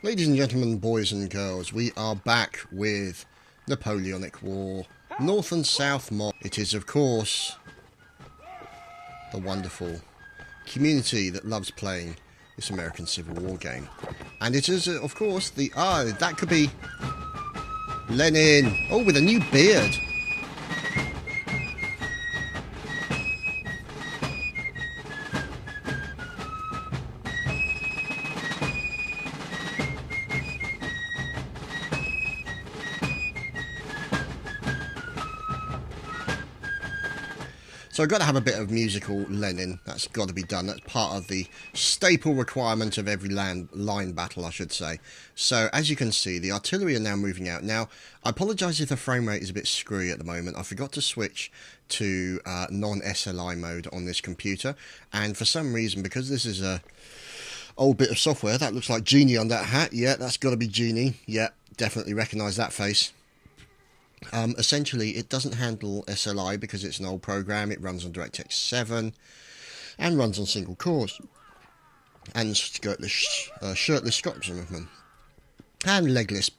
Ladies and gentlemen, boys and girls, we are back with Napoleonic War, North and South Mod. It is, of course, the wonderful community that loves playing this American Civil War game. And it is, of course, that could be Lenin. Oh, with a new beard. So I've got to have a bit of musical Lenin. That's got to be done. That's part of the staple requirement of every line battle, I should say. So as you can see, the artillery are now moving out. Now, I apologise if the frame rate is a bit screwy at the moment. I forgot to switch to non-SLI mode on this computer. And for some reason, because this is a old bit of software, that looks like Genie on that hat. Yeah, that's got to be Genie. Yeah, definitely recognise that face. Essentially, it doesn't handle SLI because it's an old program. It runs on DirectX 7 and runs on single cores and shirtless Scotsman and legless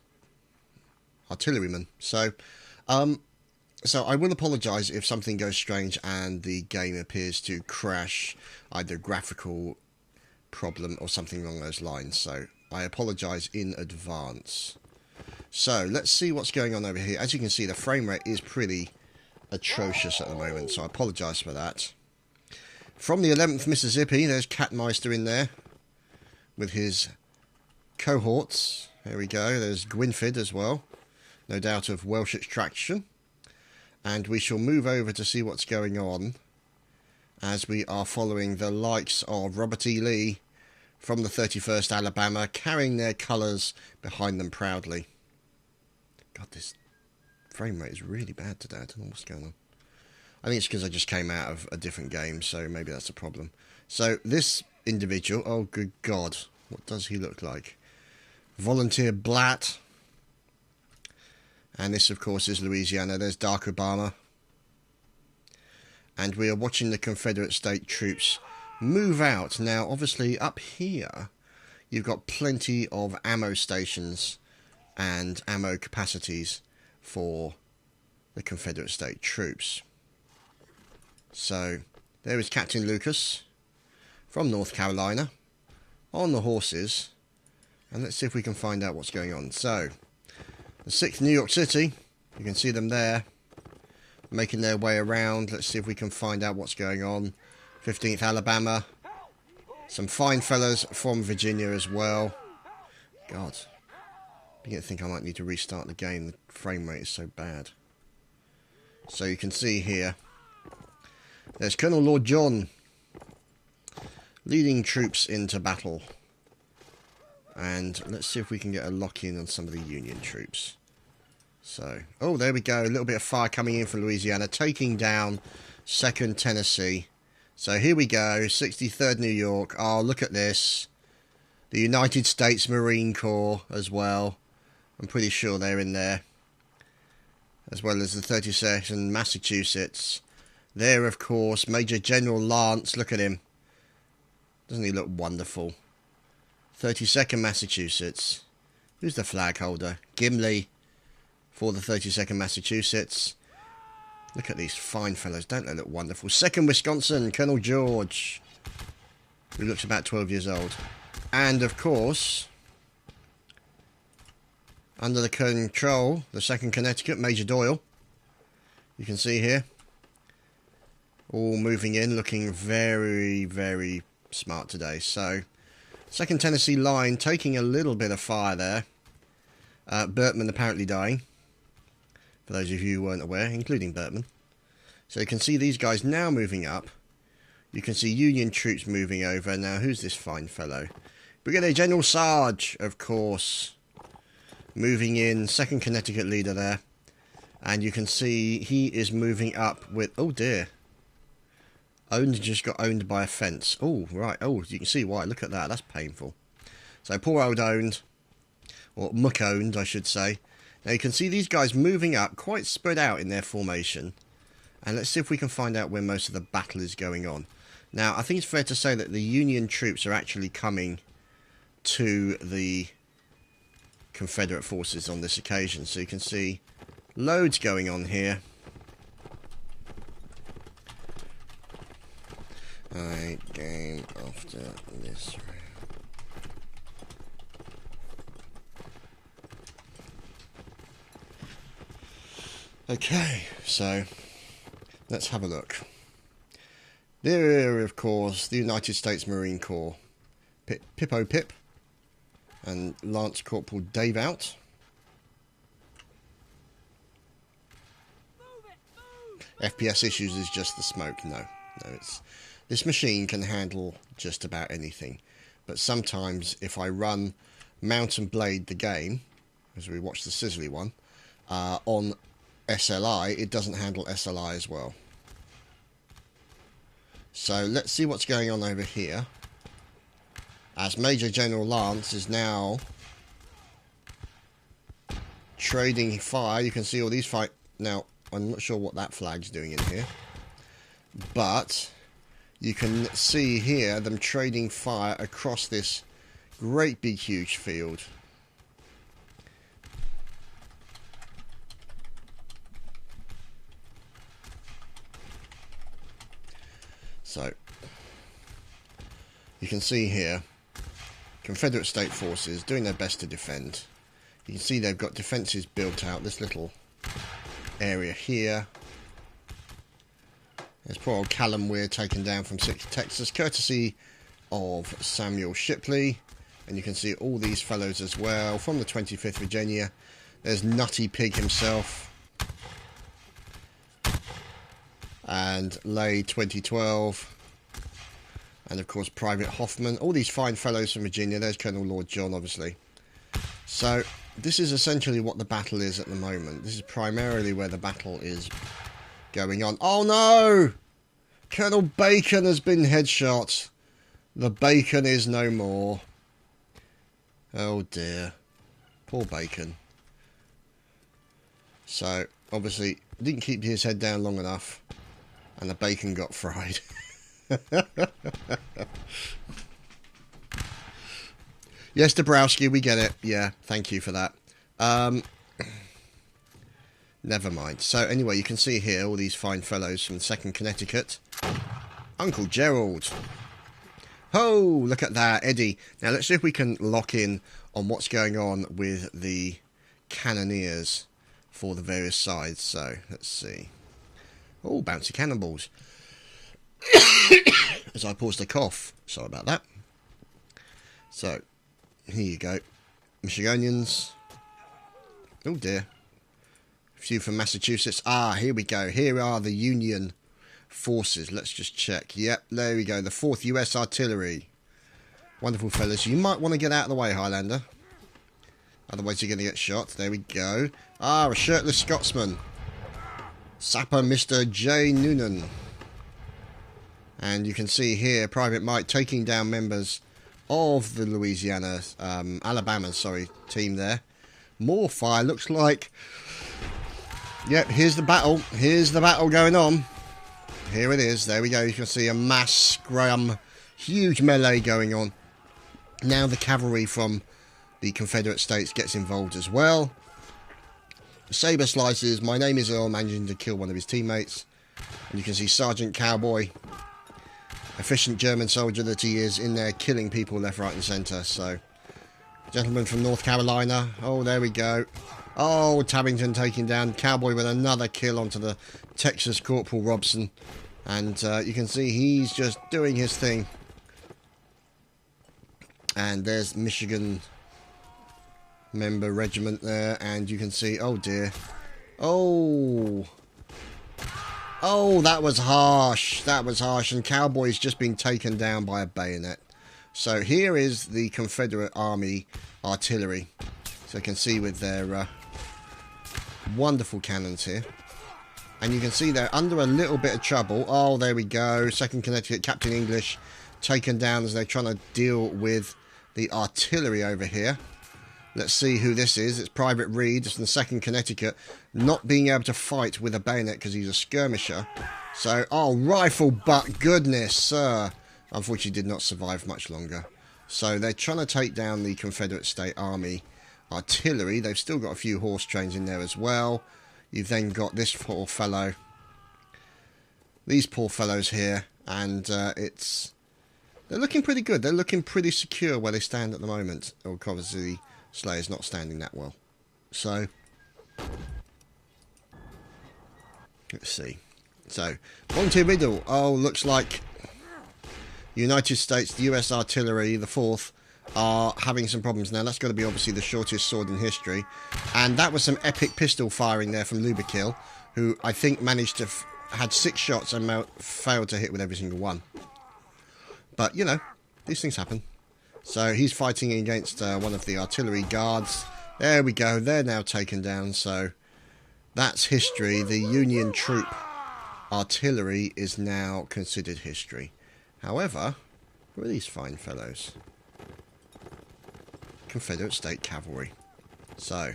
artilleryman. So I will apologise if something goes strange and the game appears to crash, either graphical problem or something along those lines. So I apologise in advance. So, let's see what's going on over here. As you can see, the frame rate is pretty atrocious at the moment, so I apologise for that. From the 11th Mississippi, there's Catmeister in there with his cohorts. There we go. There's Gwynfrid as well, no doubt of Welsh extraction. And we shall move over to see what's going on as we are following the likes of Robert E. Lee from the 31st Alabama, carrying their colours behind them proudly. God, this frame rate is really bad today. I don't know what's going on. I think it's because I just came out of a different game, so maybe that's a problem. So, this individual, oh good God, what does he look like? Volunteer Blatt. And this, of course, is Louisiana. There's Dark Obama. And we are watching the Confederate State troops move out. Now, obviously, up here, you've got plenty of ammo stations and ammo capacities for the Confederate State troops. So, there is Captain Lucas from North Carolina on the horses. And let's see if we can find out what's going on. So, the 6th New York City, you can see them there, making their way around. Let's see if we can find out what's going on. 15th Alabama, some fine fellas from Virginia as well. God, I begin to think I might need to restart the game. The frame rate is so bad. So you can see here, there's Colonel Lord John leading troops into battle. And let's see if we can get a lock-in on some of the Union troops. So, oh, there we go. A little bit of fire coming in from Louisiana, taking down 2nd Tennessee. So here we go, 63rd New York. Oh, look at this. The United States Marine Corps as well. I'm pretty sure they're in there. As well as the 32nd Massachusetts. There, of course, Major General Lance. Look at him. Doesn't he look wonderful? 32nd Massachusetts. Who's the flag holder? Gimli for the 32nd Massachusetts. Look at these fine fellows. Don't they look wonderful? 2nd Wisconsin, Colonel George, who looks about 12 years old. And, of course, under the control, the 2nd Connecticut, Major Doyle. You can see here. All moving in, looking very, very smart today. So, 2nd Tennessee line taking a little bit of fire there. Bertman apparently dying. For those of you who weren't aware, including Bertman. So you can see these guys now moving up. You can see Union troops moving over. Now, who's this fine fellow? Brigadier General Sarge, of course. Moving in, 2nd Connecticut leader there. And you can see he is moving up with... Oh, dear. Owned just got owned by a fence. Oh, right. Oh, you can see why. Look at that. That's painful. So, poor old owned. Or muck owned, I should say. Now, you can see these guys moving up, quite spread out in their formation. And let's see if we can find out where most of the battle is going on. Now, I think it's fair to say that the Union troops are actually coming to the Confederate forces on this occasion. So you can see loads going on here. Alright, game after this round. Okay, so let's have a look. There, of course, the United States Marine Corps, Pippo Pip, and Lance Corporal Dave Out. FPS issues is just the smoke. No, it's this machine can handle just about anything, but sometimes if I run Mount and Blade the game, as we watch the Sizzly one, on SLI, it doesn't handle SLI as well. So let's see what's going on over here. As Major General Lance is now trading fire. You can see all these fight. Now, I'm not sure what that flag's doing in here, but you can see here them trading fire across this great big huge field. So, you can see here, Confederate State forces doing their best to defend. You can see they've got defences built out, this little area here. There's poor old Callum Weir taken down from 6th Texas, courtesy of Samuel Shipley. And you can see all these fellows as well, from the 25th Virginia. There's Nutty Pig himself. And Lay 2012, and of course Private Hoffman, all these fine fellows from Virginia. There's Colonel Lord John, obviously. So this is essentially what the battle is at the moment. This is primarily where the battle is going on. Oh no! Colonel Bacon has been headshot. The Bacon is no more. Oh dear. Poor Bacon. So, obviously, didn't keep his head down long enough. And the bacon got fried. Yes, Dabrowski, we get it. Yeah, thank you for that. Never mind. So, anyway, you can see here all these fine fellows from 2nd Connecticut. Uncle Gerald. Oh, look at that, Eddie. Now, let's see if we can lock in on what's going on with the cannoneers for the various sides. So, let's see. Oh, bouncy cannonballs. As I pause to cough. Sorry about that. So, here you go. Michigonians. Oh dear. A few from Massachusetts. Ah, here we go. Here are the Union forces. Let's just check. Yep, there we go. The 4th US Artillery. Wonderful fellas. You might want to get out of the way, Highlander. Otherwise you're going to get shot. There we go. Ah, a shirtless Scotsman. Sapper Mr. J. Noonan. And you can see here Private Mike taking down members of the Alabama team there. More fire, looks like. Yep, here's the battle. Here's the battle going on. Here it is. There we go. You can see a mass scrum. Huge melee going on. Now the cavalry from the Confederate States gets involved as well. Saber slices. My name is Earl, managing to kill one of his teammates. And you can see Sergeant Cowboy, efficient German soldier that he is, in there killing people left, right and centre. So, gentleman from North Carolina. Oh, there we go. Oh, Tabington taking down Cowboy with another kill onto the Texas Corporal Robson. And you can see he's just doing his thing. And there's Michigan member regiment there, and you can see, oh dear, oh, that was harsh, and Cowboy's just been taken down by a bayonet. So here is the Confederate Army artillery, so you can see with their wonderful cannons here, and you can see they're under a little bit of trouble. Oh, there we go, 2nd Connecticut, Captain English taken down as they're trying to deal with the artillery over here. Let's see who this is. It's Private Reed from the 2nd Connecticut, not being able to fight with a bayonet because he's a skirmisher. So, oh, rifle butt, goodness, sir. Unfortunately, did not survive much longer. So, they're trying to take down the Confederate State Army artillery. They've still got a few horse trains in there as well. You've then got this poor fellow. These poor fellows here. And they're looking pretty good. They're looking pretty secure where they stand at the moment. Oh, obviously, the Slayer's not standing that well. So, let's see. So, Volunteer Middle. Oh, looks like United States, the US Artillery, the 4th, are having some problems now. That's got to be obviously the shortest sword in history. And that was some epic pistol firing there from Luberkill, who I think managed to had 6 shots and failed to hit with every single one. But, you know, these things happen. So he's fighting against one of the artillery guards. There we go. They're now taken down. So that's history. The Union troop artillery is now considered history. However, who are these fine fellows? Confederate State Cavalry. So,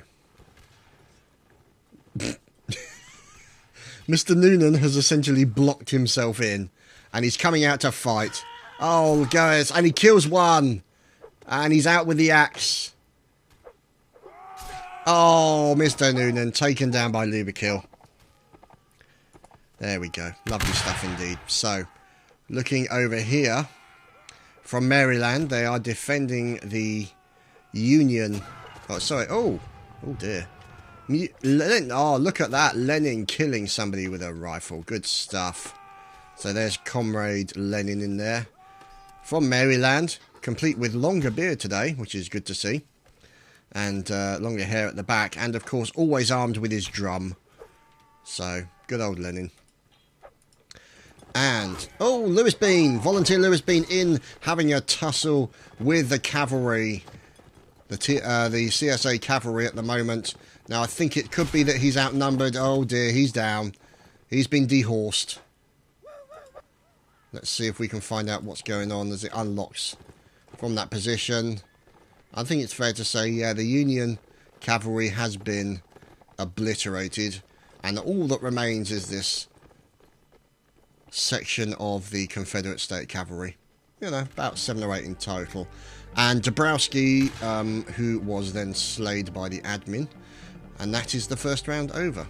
Mr. Noonan has essentially blocked himself in, and he's coming out to fight. Oh, guys, and he kills one, and he's out with the axe. Oh, Mr. Noonan taken down by Luberkill. There we go. Lovely stuff indeed. So, looking over here, from Maryland, they are defending the Union. Oh, sorry. Oh dear. Oh, look at that. Lenin killing somebody with a rifle. Good stuff. So there's Comrade Lenin in there. From Maryland, complete with longer beard today, which is good to see. And longer hair at the back. And, of course, always armed with his drum. So, good old Lenin. And, oh, Lewis Bean. Volunteer Lewis Bean in having a tussle with the cavalry. The CSA cavalry at the moment. Now, I think it could be that he's outnumbered. Oh, dear, he's down. He's been dehorsed. Let's see if we can find out what's going on as it unlocks from that position. I think it's fair to say, yeah, the Union cavalry has been obliterated. And all that remains is this section of the Confederate State Cavalry. You know, about 7 or 8 in total. And Dabrowski, who was then slayed by the admin. And that is the first round over.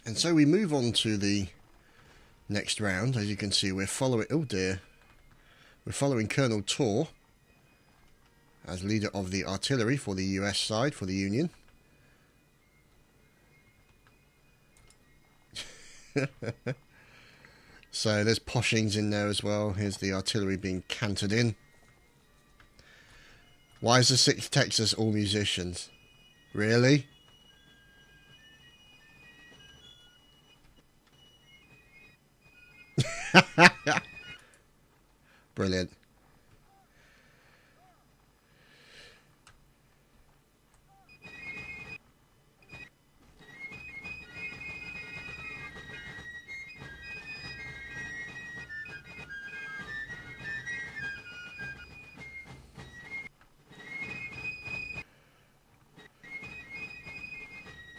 And so we move on to the next round. As you can see, we're following... Oh dear. We're following Colonel Tor as leader of the artillery for the US side, for the Union. So there's Poshings in there as well. Here's the artillery being cantered in. Why is the 6th Texas all musicians? Really? Brilliant.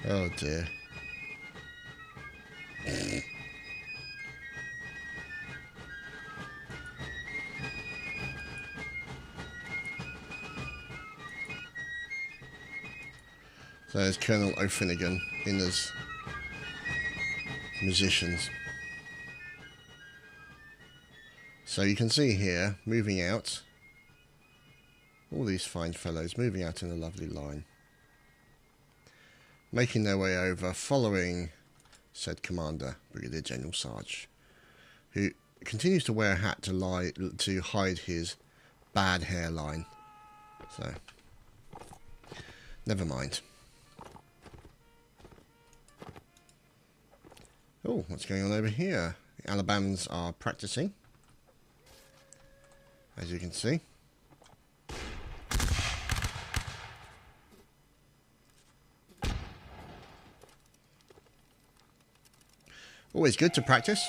Oh dear. So there's Colonel O'Finnegan in as musicians. So you can see here, moving out, all these fine fellows moving out in a lovely line. Making their way over, following said Commander, Brigadier General Sarge, who continues to wear a hat to hide his bad hairline. So, never mind. Oh, what's going on over here? The Alabamans are practicing, as you can see. Always good to practice,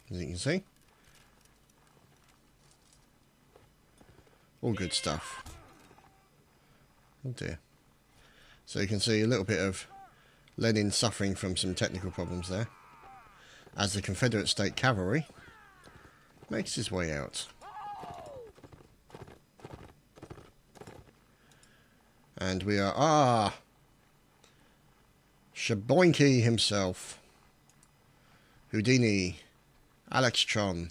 as you can see. All good stuff. Oh dear. So you can see a little bit of Lenin suffering from some technical problems there, as the Confederate State Cavalry makes his way out. And we are... Shaboinky himself. Houdini. Alextron.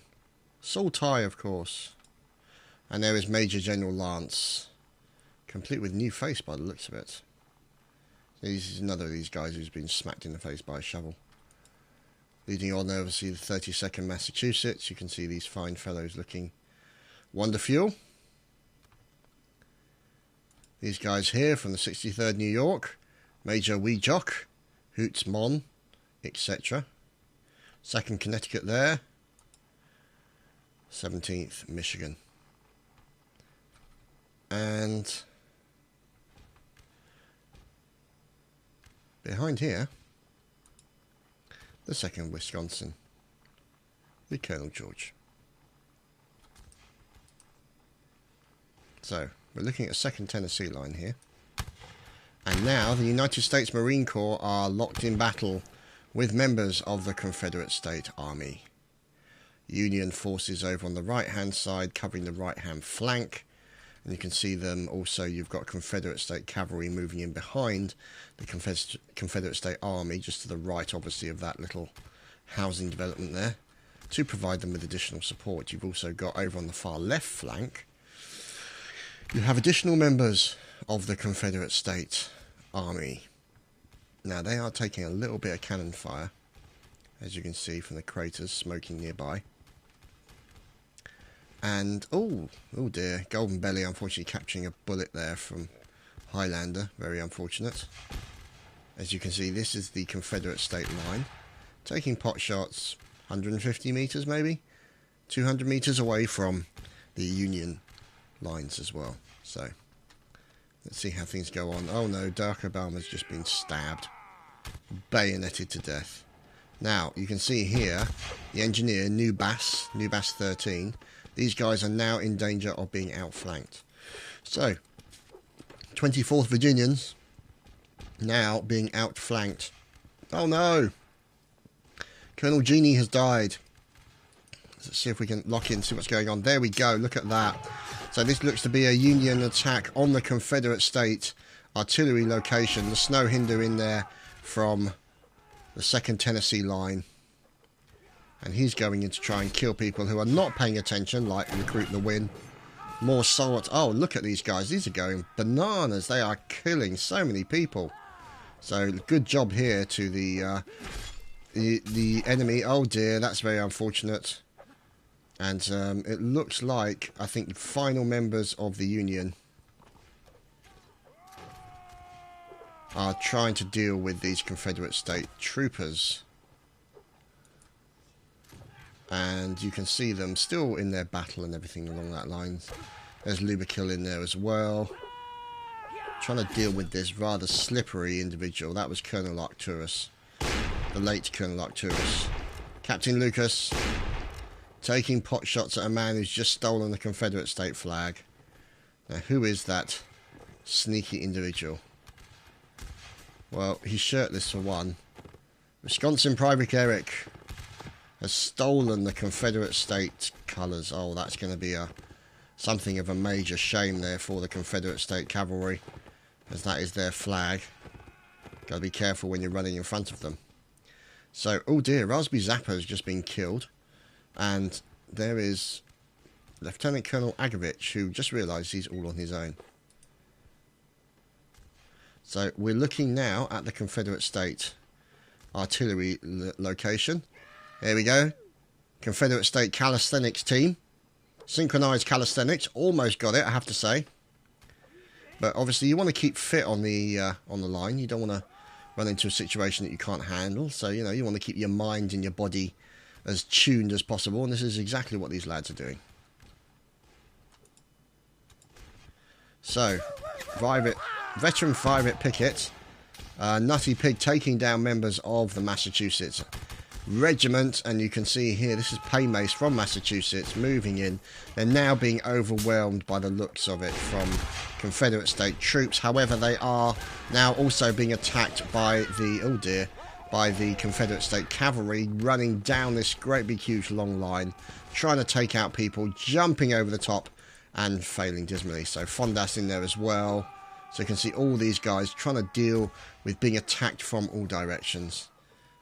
Sultai, of course. And there is Major General Lance. Complete with new face by the looks of it. This is another of these guys who's been smacked in the face by a shovel. Leading on, obviously, the 32nd Massachusetts. You can see these fine fellows looking wonderful. These guys here from the 63rd New York. Major Weejock, Hoots Mon, etc. 2nd Connecticut there. 17th Michigan. And behind here, the 2nd Wisconsin, the Colonel George. So, we're looking at a 2nd Tennessee line here. And now the United States Marine Corps are locked in battle with members of the Confederate State Army. Union forces over on the right-hand side covering the right-hand flank. And you can see them also, you've got Confederate State Cavalry moving in behind the Confederate State Army, just to the right, obviously, of that little housing development there, to provide them with additional support. You've also got over on the far left flank, you have additional members of the Confederate State Army. Now, they are taking a little bit of cannon fire, as you can see from the craters smoking nearby. And, oh dear, Golden Belly unfortunately capturing a bullet there from Highlander. Very unfortunate. As you can see, this is the Confederate State line. Taking pot shots 150 metres maybe? 200 metres away from the Union lines as well. So, let's see how things go on. Oh no, Dark Obama's just been stabbed. Bayoneted to death. Now, you can see here, the engineer, New Bass 13... These guys are now in danger of being outflanked. So, 24th Virginians now being outflanked. Oh no! Colonel Genie has died. Let's see if we can lock in, see what's going on. There we go, look at that. So this looks to be a Union attack on the Confederate State artillery location. The Snow Hinder in there from the 2nd Tennessee line. And he's going in to try and kill people who are not paying attention, like Recruit the Win. More swords. Oh, look at these guys. These are going bananas. They are killing so many people. So, good job here to the enemy. Oh, dear. That's very unfortunate. And it looks like, I think, final members of the Union are trying to deal with these Confederate State troopers. And you can see them still in their battle and everything along that line. There's Luberkill in there as well. Trying to deal with this rather slippery individual. That was Colonel Arcturus. The late Colonel Arcturus. Captain Lucas taking pot shots at a man who's just stolen the Confederate State flag. Now, who is that sneaky individual? Well, he's shirtless for one. Wisconsin Private Eric has stolen the Confederate State colours. Oh, that's going to be something of a major shame there for the Confederate State Cavalry, as that is their flag. Got to be careful when you're running in front of them. So, oh dear, Raspberry Zappa has just been killed, and there is Lieutenant Colonel Agovich, who just realised he's all on his own. So, we're looking now at the Confederate State artillery location. There we go. Confederate State Calisthenics team. Synchronized calisthenics. Almost got it, I have to say. But obviously you want to keep fit on the line. You don't want to run into a situation that you can't handle. So, you know, you want to keep your mind and your body as tuned as possible. And this is exactly what these lads are doing. So, veteran Private Pickett. Nutty Pig taking down members of the Massachusetts Regiment, and you can see here this is Paymace from Massachusetts moving in. They're now being overwhelmed by the looks of it from Confederate State troops. However, they are now also being attacked by the Confederate State Cavalry, running down this great big huge long line, trying to take out people, jumping over the top and failing dismally. So Fondas in there as well. So you can see all these guys trying to deal with being attacked from all directions.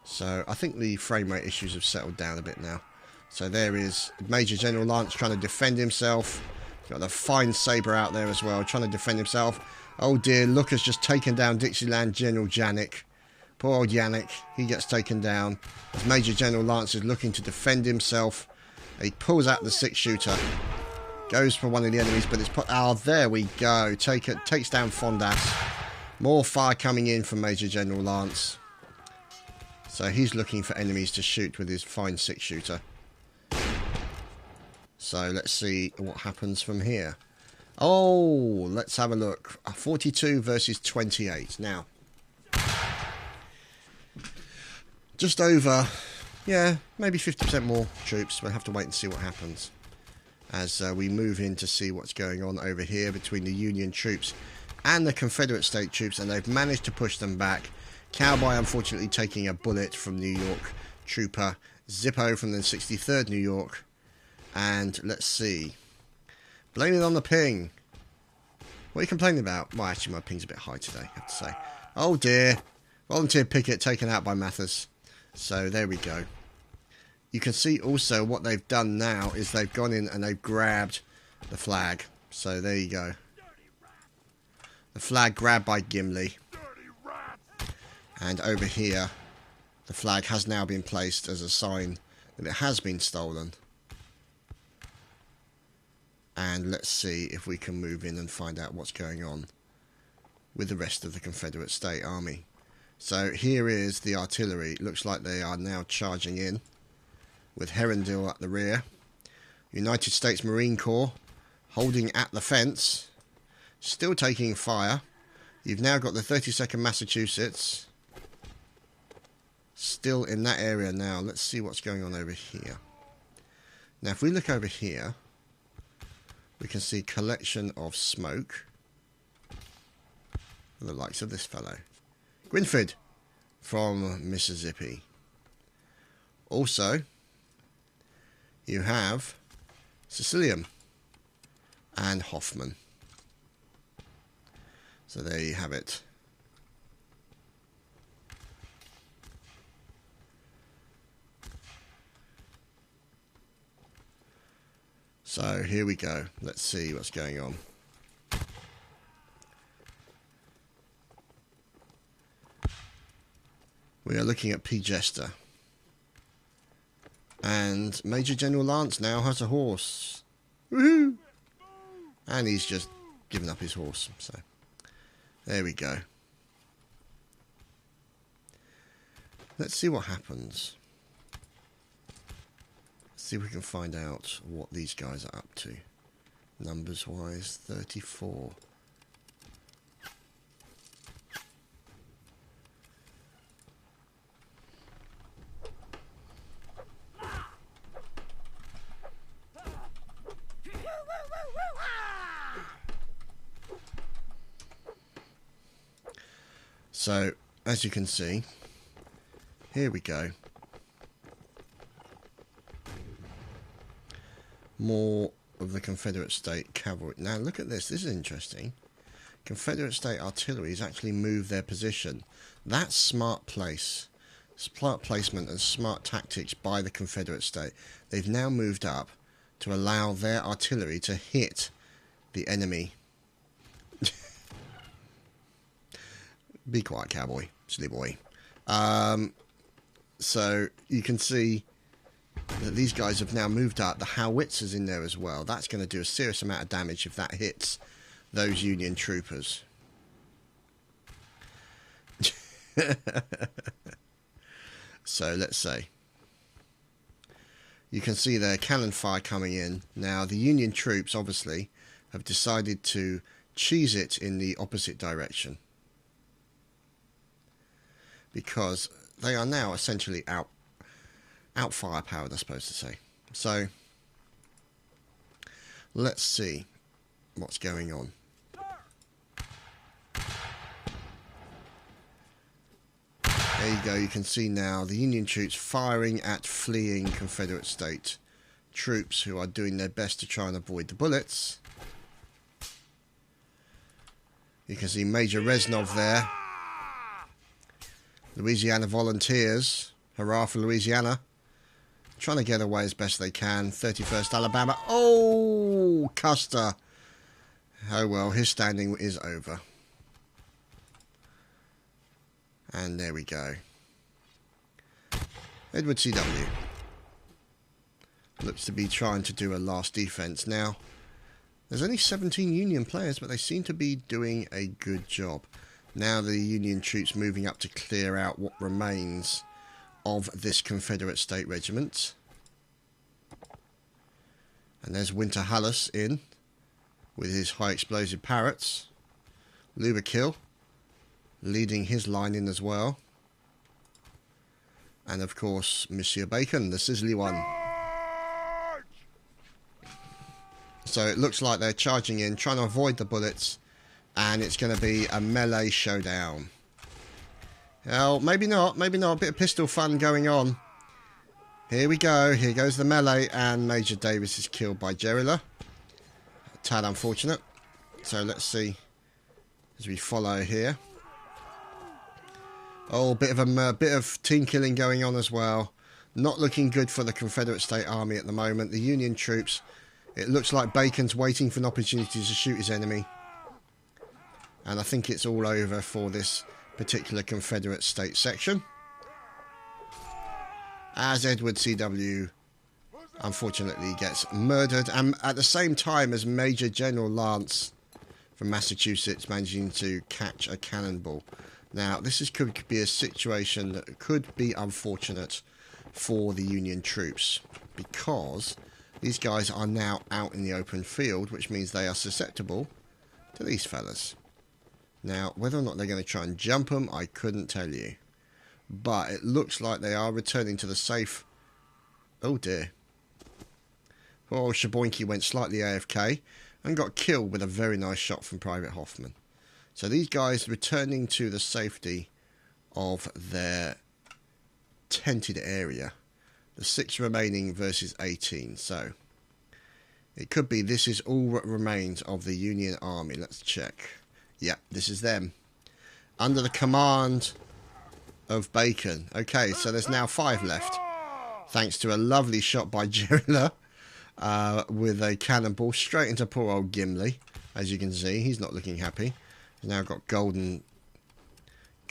So I think the frame rate issues have settled down a bit now. So there is Major General Lance trying to defend himself. Got the fine saber out there as well, trying to defend himself. Oh dear, look, has just taken down Dixieland General Janik. Poor old Yannick, he gets taken down. As Major General Lance is looking to defend himself, he pulls out the 6-shooter. Goes for one of the enemies, but it's put... Oh, there we go. Takes down Fondas. More fire coming in from Major General Lance. So he's looking for enemies to shoot with his fine 6-shooter. So let's see what happens from here. Oh, let's have a look. 42 versus 28. Now, just over, yeah, maybe 50% more troops. We'll have to wait and see what happens as we move in to see what's going on over here between the Union troops and the Confederate state troops, and they've managed to push them back. Cowboy, unfortunately, taking a bullet from New York trooper Zippo from the 63rd New York. And let's see. Blame it on the ping. What are you complaining about? Well, actually, my ping's a bit high today, I have to say. Oh, dear. Volunteer picket taken out by Mathers. So, there we go. You can see also what they've done now is they've gone in and they've grabbed the flag. So, there you go. The flag grabbed by Gimli. And over here, the flag has now been placed as a sign that it has been stolen. And let's see if we can move in and find out what's going on with the rest of the Confederate State Army. So here is the artillery. It looks like they are now charging in with Herondale at the rear. United States Marine Corps holding at the fence, still taking fire. You've now got the 32nd Massachusetts still in that area now. Let's see what's going on over here. Now if we look over here, we can see a collection of smoke from the likes of this fellow. Grinford from Mississippi. Also, you have Sicilium and Hoffman. So there you have it. So here we go. Let's see what's going on. We are looking at P. Jester. And Major General Lance now has a horse. Woohoo! And he's just given up his horse. So there we go. Let's see what happens. See if we can find out what these guys are up to. Numbers wise, 34. So, as you can see, here we go. More of the Confederate State Cavalry. Now look at this. This is interesting. Confederate State Artillery has actually moved their position. That's smart placement and smart tactics by the Confederate State. They've now moved up to allow their artillery to hit the enemy. Be quiet, cowboy. Silly boy. So you can see that these guys have now moved up. The howitzers in there as well. That's going to do a serious amount of damage if that hits those Union troopers. So let's say. You can see their cannon fire coming in. Now the Union troops obviously have decided to cheese it in the opposite direction, because they are now essentially out firepowered, I suppose to say. So let's see what's going on. There you go. You can see now the Union troops firing at fleeing Confederate State troops who are doing their best to try and avoid the bullets. You can see Major Reznov there. Louisiana Volunteers. Hurrah for Louisiana. Trying to get away as best they can. 31st Alabama. Oh, Custer. Oh well, his standing is over. And there we go. Edward C.W. looks to be trying to do a last defense. Now, there's only 17 Union players, but they seem to be doing a good job. Now the Union troops moving up to clear out what remains of this Confederate State Regiment. And there's Winter Hallis in with his high explosive Parrots. Luberkill leading his line in as well. And of course, Monsieur Bacon, the sizzly one. So it looks like they're charging in, trying to avoid the bullets. And it's going to be a melee showdown. Well, maybe not, maybe not. A bit of pistol fun going on. Here we go. Here goes the melee. And Major Davis is killed by Gerilla. A tad unfortunate. So let's see as we follow here. Oh, bit of team killing going on as well. Not looking good for the Confederate State Army at the moment. The Union troops, it looks like Bacon's waiting for an opportunity to shoot his enemy. And I think it's all over for this particular Confederate State section. As Edward C.W. unfortunately gets murdered. And at the same time as Major General Lance from Massachusetts managing to catch a cannonball. Now, this could be a situation that could be unfortunate for the Union troops. Because these guys are now out in the open field, which means they are susceptible to these fellas. Now, whether or not they're going to try and jump them, I couldn't tell you. But it looks like they are returning to the safe. Oh dear. Poor old Shaboinky went slightly AFK and got killed with a very nice shot from Private Hoffman. So these guys returning to the safety of their tented area. The 6 remaining versus 18. So it could be this is all that remains of the Union Army. Let's check. Yep, this is them. Under the command of Bacon. Okay, so there's now 5 left. Thanks to a lovely shot by Gerilla with a cannonball straight into poor old Gimli. As you can see, he's not looking happy. He's now got golden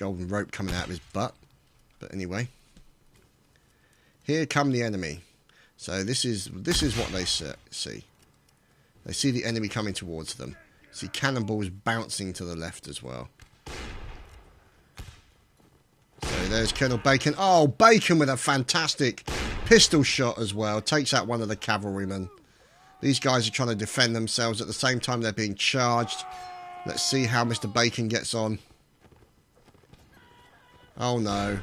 rope coming out of his butt. But anyway. Here come the enemy. So this is what they see. They see the enemy coming towards them. See cannonballs bouncing to the left as well. So there's Colonel Bacon. Oh, Bacon with a fantastic pistol shot as well. Takes out one of the cavalrymen. These guys are trying to defend themselves. At the same time, they're being charged. Let's see how Mr. Bacon gets on. Oh, no.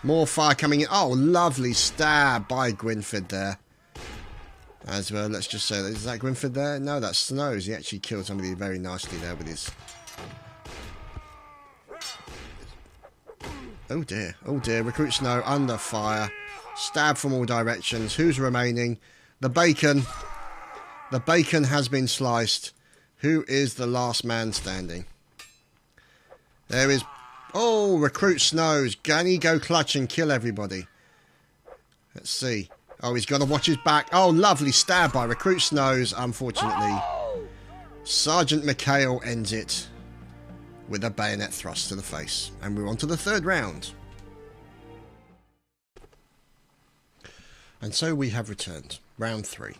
More fire coming in. Oh, lovely stab by Gwynford there. As well, let's just say, is that Gwynford there? No, that's Snows. He actually killed somebody very nicely there with his... Oh dear, Recruit Snow under fire. Stab from all directions. Who's remaining? The Bacon. The Bacon has been sliced. Who is the last man standing? There is... Oh, Recruit Snows. Can he go clutch and kill everybody? Let's see. Oh, he's got to watch his back. Oh, lovely stab by Recruit Snows, unfortunately. Sergeant McHale ends it with a bayonet thrust to the face. And we're on to the 3rd round. And so we have returned. Round 3.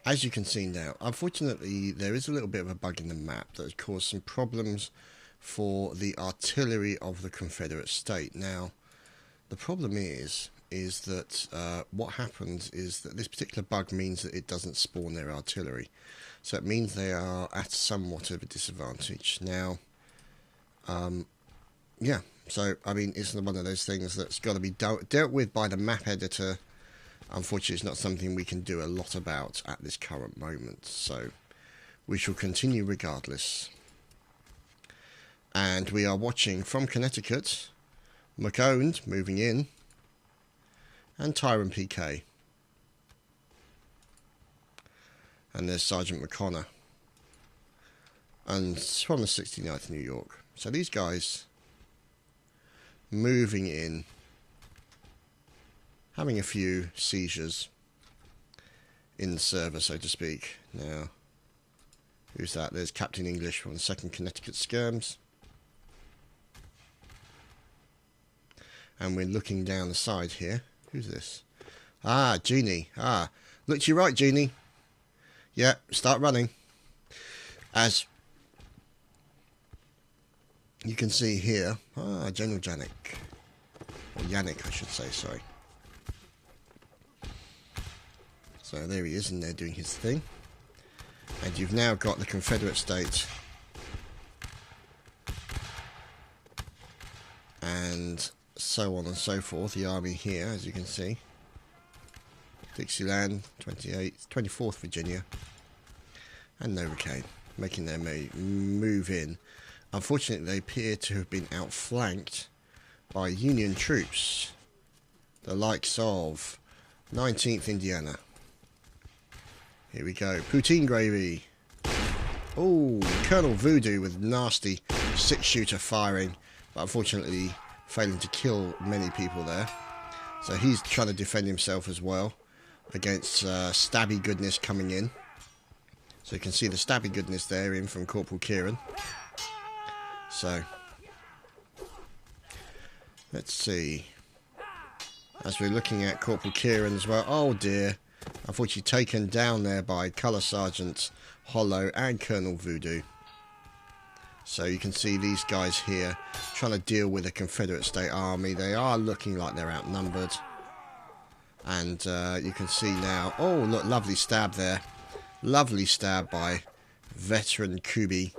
As you can see now, unfortunately, there is a little bit of a bug in the map that has caused some problems for the artillery of the Confederate State. Now, the problem is that what happens is that this particular bug means that it doesn't spawn their artillery. So it means they are at somewhat of a disadvantage. Now, yeah, so, I mean, it's one of those things that's got to be dealt with by the map editor. Unfortunately, it's not something we can do a lot about at this current moment. So, we shall continue regardless. And we are watching from Connecticut, McOwned moving in. And Tyrone PK. And there's Sergeant McConnor. And it's from the 69th New York. So these guys moving in, having a few seizures in the server, so to speak. Now, who's that? There's Captain English from the 2nd Connecticut Skirms. And we're looking down the side here. Who's this? Ah, Genie. Ah, look to your right, Genie. Yeah, start running. As you can see here, General Janik. Or Yannick, I should say, sorry. So there he is in there doing his thing. And you've now got the Confederate States. And so on and so forth. The army here, as you can see. Dixieland, 24th Virginia. And Novocaine, making their move in. Unfortunately, they appear to have been outflanked by Union troops. The likes of 19th Indiana. Here we go. Poutine gravy. Oh, Colonel Voodoo with nasty 6-shooter firing. But unfortunately, failing to kill many people there. So he's trying to defend himself as well. Against stabby goodness coming in. So you can see the stabby goodness there in from Corporal Kieran. So, let's see. As we're looking at Corporal Kieran as well. Oh dear. Unfortunately taken down there by Colour Sergeant Hollow and Colonel Voodoo. So you can see these guys here trying to deal with the Confederate State Army. They are looking like they're outnumbered. And you can see now. Oh, look, lovely stab there. Lovely stab by veteran Kubi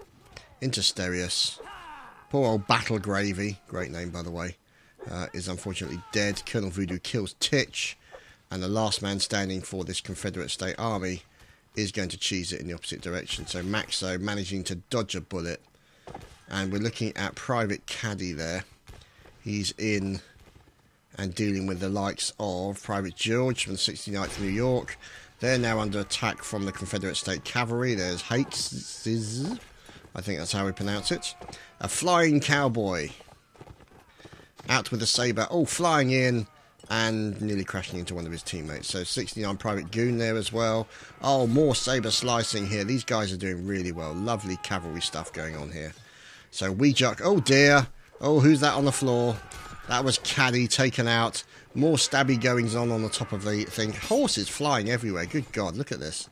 into Stereus. Poor old Battle Gravy, great name by the way, is unfortunately dead. Colonel Voodoo kills Titch, and the last man standing for this Confederate State Army is going to cheese it in the opposite direction. So Maxo managing to dodge a bullet, and we're looking at Private Caddy there. He's in and dealing with the likes of Private George from the 69th New York. They're now under attack from the Confederate State Cavalry. There's Hates, I think that's how we pronounce it. A flying cowboy. Out with a saber. Oh, flying in and nearly crashing into one of his teammates. So 69 Private Goon there as well. Oh, more saber slicing here. These guys are doing really well. Lovely cavalry stuff going on here. So Weejuk. Oh dear. Oh, who's that on the floor? That was Caddy taken out. More stabby goings on the top of the thing. Horses flying everywhere. Good God, look at this.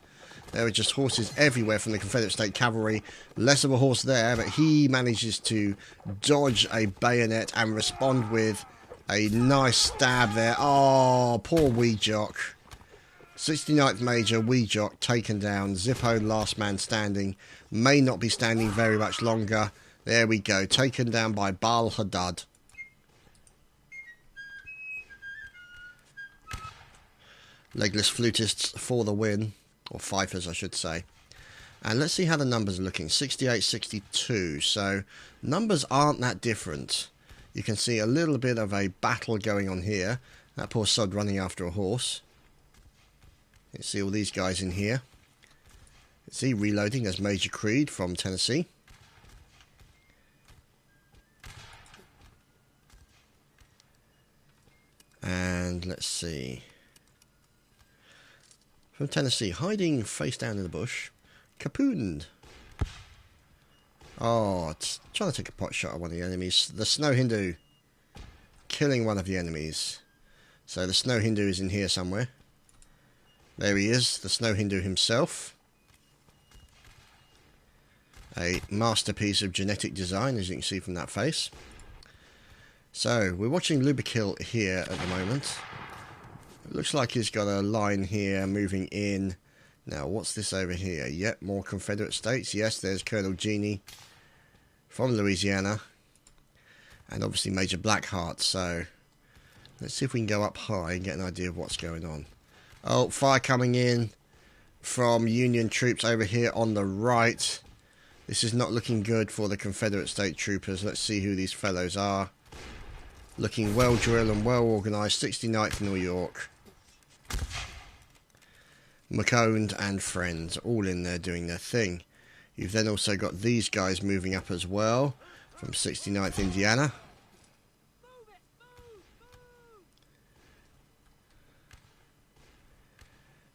There are just horses everywhere from the Confederate State Cavalry. Less of a horse there, but he manages to dodge a bayonet and respond with a nice stab there. Oh, poor Weejuk. 69th Major Weejuk taken down. Zippo, last man standing. May not be standing very much longer. There we go. Taken down by Baal Hadad. Legless flutists for the win. Or fifers, I should say. And let's see how the numbers are looking. 68, 62. So, numbers aren't that different. You can see a little bit of a battle going on here. That poor sod running after a horse. You can see all these guys in here. You see reloading. There's Major Creed from Tennessee. And let's see. From Tennessee, hiding face down in the bush. Capooned. Oh, it's trying to take a pot shot at one of the enemies. The Snow Hindu. Killing one of the enemies. So the Snow Hindu is in here somewhere. There he is, the Snow Hindu himself. A masterpiece of genetic design, as you can see from that face. So, we're watching Luberkill here at the moment. It looks like he's got a line here moving in. Now, what's this over here? Yep, more Confederate States. Yes, there's Colonel Genie from Louisiana. And obviously Major Blackheart. So, let's see if we can go up high and get an idea of what's going on. Oh, fire coming in from Union troops over here on the right. This is not looking good for the Confederate State troopers. Let's see who these fellows are. Looking well drilled and well organised. 69th New York. McConed and friends all in there doing their thing. You've then also got these guys moving up as well from 69th Indiana.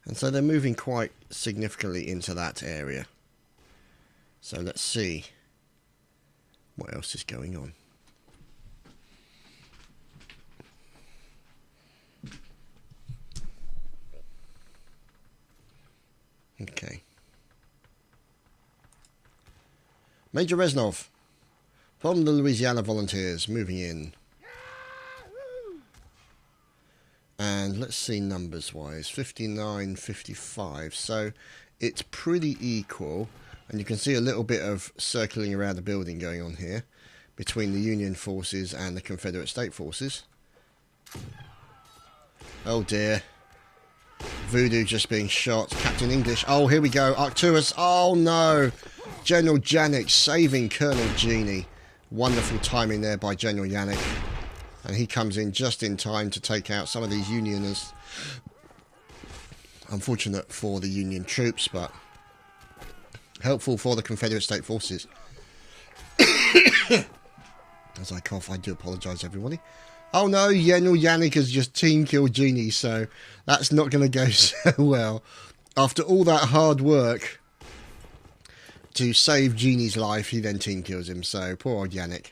And so they're moving quite significantly into that area. So let's see what else is going on. Okay. Major Reznov from the Louisiana Volunteers moving in. And let's see numbers wise, 59, 55. So it's pretty equal. And you can see a little bit of circling around the building going on here between the Union forces and the Confederate State forces. Oh dear. Voodoo just being shot. Captain English. Oh, here we go. Arcturus. Oh no. General Janik saving Colonel Genie. Wonderful timing there by General Janik. And he comes in just in time to take out some of these Unionists. Unfortunate for the Union troops, but helpful for the Confederate State forces. As I cough, I do apologise, everybody. Oh no, General Janik has just team killed Genie, so that's not going to go so well. After all that hard work to save Genie's life, he then team kills him. So poor old Janik,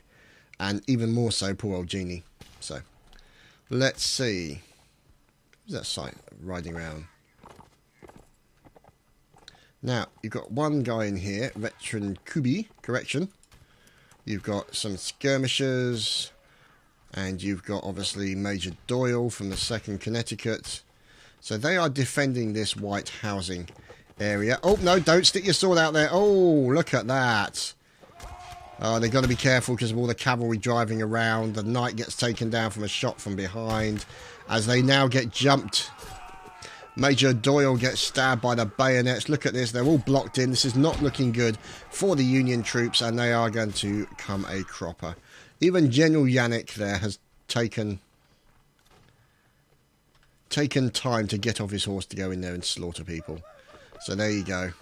and even more so, poor old Genie. So let's see. Who's that sight riding around? Now you've got one guy in here, Veteran Kubi, correction. You've got some skirmishers. And you've got, obviously, Major Doyle from the 2nd Connecticut. So they are defending this white housing area. Oh, no, don't stick your sword out there. Oh, look at that. Oh, they've got to be careful because of all the cavalry driving around. The knight gets taken down from a shot from behind as they now get jumped. Major Doyle gets stabbed by the bayonets. Look at this. They're all blocked in. This is not looking good for the Union troops, and they are going to come a cropper. Even General Janik there has taken time to get off his horse to go in there and slaughter people. So there you go.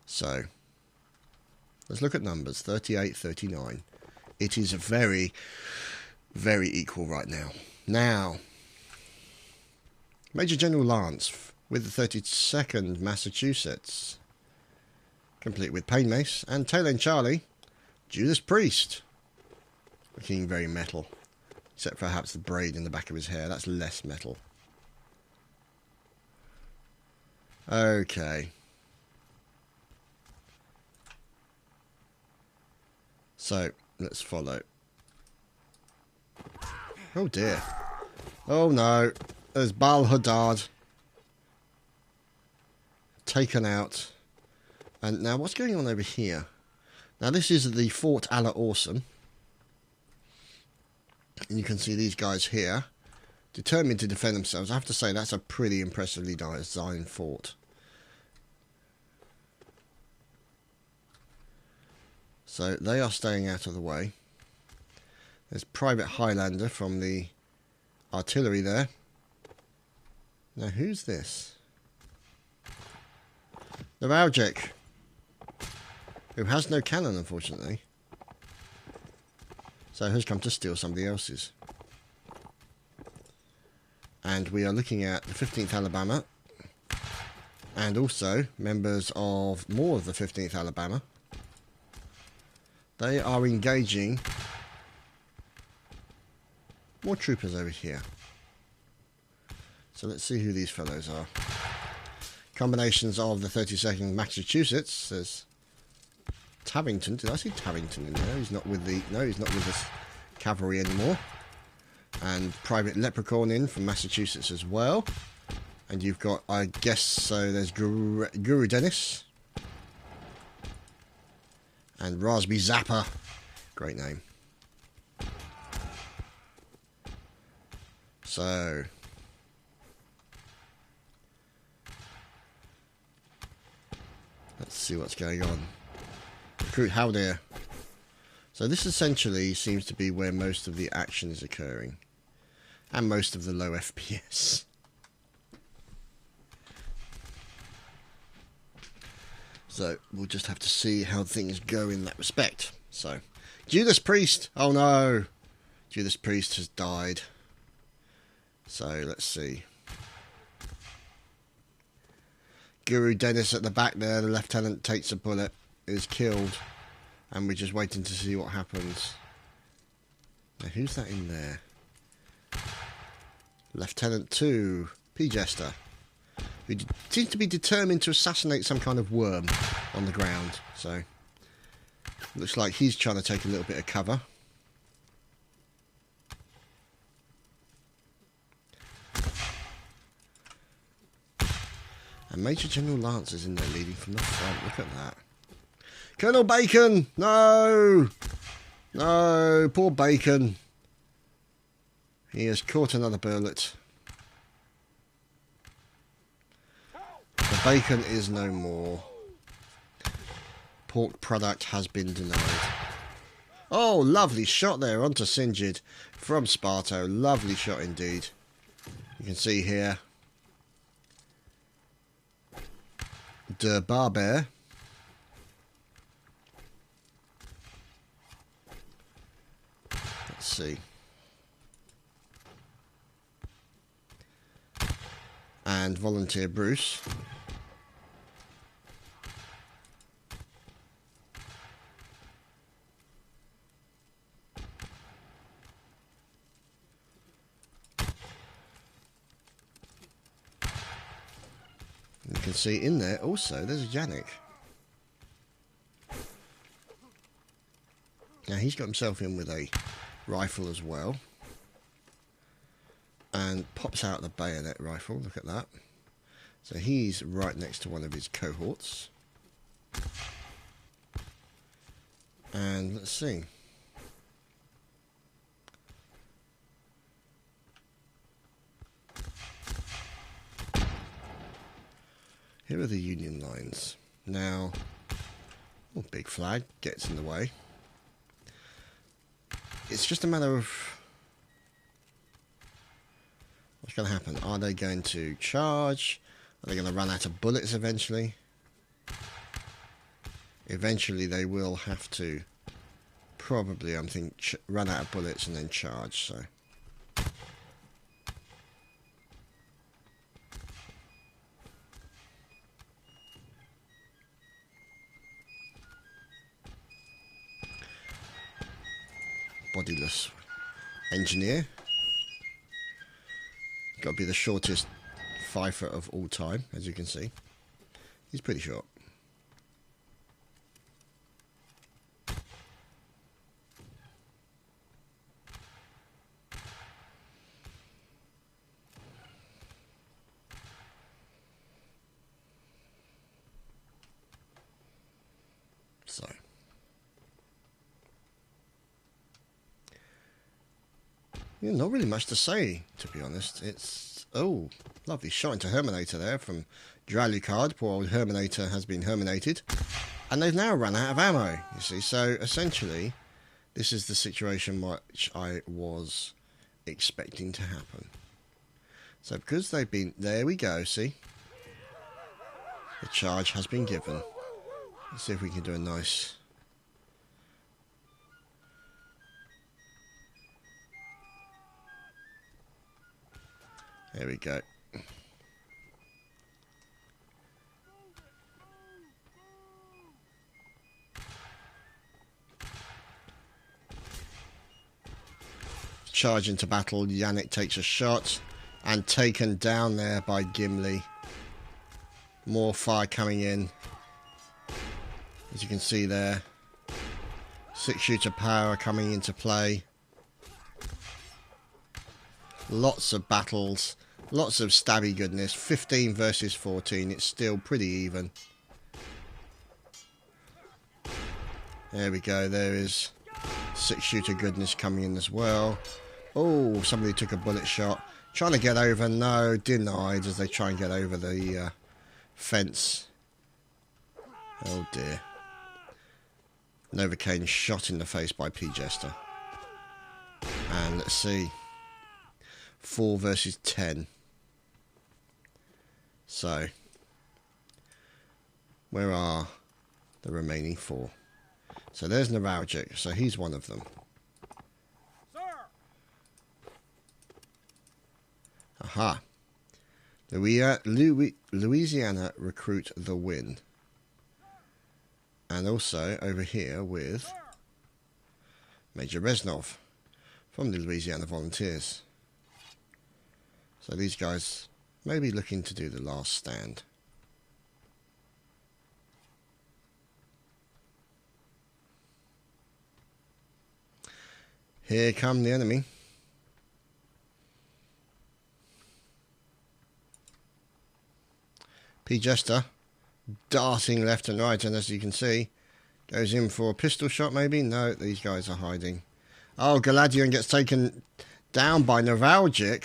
So let's look at numbers. 38, 39. It is very, very equal right now. Now, Major General Lance with the 32nd Massachusetts, complete with Pain Mace, and Tail End Charlie, Judas Priest, looking very metal, except perhaps the braid in the back of his hair. That's less metal. Okay. So, let's follow. Oh dear. Oh no. There's Baal Hadad. Taken out. And now what's going on over here? Now this is the Fort Alla Awesome. And you can see these guys here, determined to defend themselves. I have to say that's a pretty impressively designed fort. So they are staying out of the way. There's Private Highlander from the artillery there. Now who's this? Nevaljek, who has no cannon, unfortunately. So has come to steal somebody else's. And we are looking at the 15th Alabama. And also members of more of the 15th Alabama. They are engaging more troopers over here. So let's see who these fellows are. Combinations of the 32nd Massachusetts. There's Tavington. Did I see Tavington in there? He's not with the... No, he's not with the cavalry anymore. And Private Leprechaun in from Massachusetts as well. And you've got, I guess, so there's Guru Dennis. And Raspberry Zapper. Great name. So... let's see what's going on. Recruit Haldir. So this essentially seems to be where most of the action is occurring. And most of the low FPS. So we'll just have to see how things go in that respect. So, Judas Priest! Oh no! Judas Priest has died. So, let's see. Guru Dennis at the back there, the lieutenant takes a bullet, is killed. And we're just waiting to see what happens. Now, who's that in there? Lieutenant 2, P. Jester, who seems to be determined to assassinate some kind of worm on the ground. So, looks like he's trying to take a little bit of cover. And Major General Lance is in there leading from the front. Look at that. Colonel Bacon! No! No, poor Bacon. He has caught another bullet. The bacon is no more. Pork product has been denied. Oh, lovely shot there onto Sinjid from Sparto. Lovely shot indeed. You can see here De Barber. Let's see. And Volunteer Bruce. You can see in there also there's a Yannick. Now he's got himself in with a rifle as well. And pops out the bayonet rifle, look at that. So he's right next to one of his cohorts. And let's see. Here are the Union lines. Now, oh, big flag gets in the way. It's just a matter of what's going to happen. Are they going to charge? Are they going to run out of bullets eventually? Eventually they will have to probably, I'm thinking, run out of bullets and then charge. So bodiless engineer. Got to be the shortest fifer of all time, as you can see. He's pretty short. So. Yeah, not really much to say, to be honest. It's, oh, lovely shot into Herminator there from Dralucard. Poor old Herminator has been herminated. And they've now run out of ammo, you see. So, essentially, this is the situation which I was expecting to happen. So, because they've been, there we go, see? The charge has been given. Let's see if we can do a nice... There we go. Charge into battle. Yannick takes a shot and taken down there by Gimli. More fire coming in. As you can see there. 6-shooter power coming into play. Lots of battles. Lots of stabby goodness. 15 versus 14. It's still pretty even. There we go. There is 6-shooter goodness coming in as well. Oh, somebody took a bullet shot. Trying to get over. No, denied as they try and get over the fence. Oh dear. Novocaine shot in the face by P. Jester. And let's see. 4 versus 10. So, where are the remaining 4. So there's Neuralgic, so he's one of them. Aha. Louisiana recruit the win. And also over here with Major Reznov from the Louisiana Volunteers. So these guys may be looking to do the last stand. Here come the enemy. P. Jester darting left and right, and as you can see, goes in for a pistol shot maybe. No, these guys are hiding. Oh, Galadian gets taken down by Neuralgic.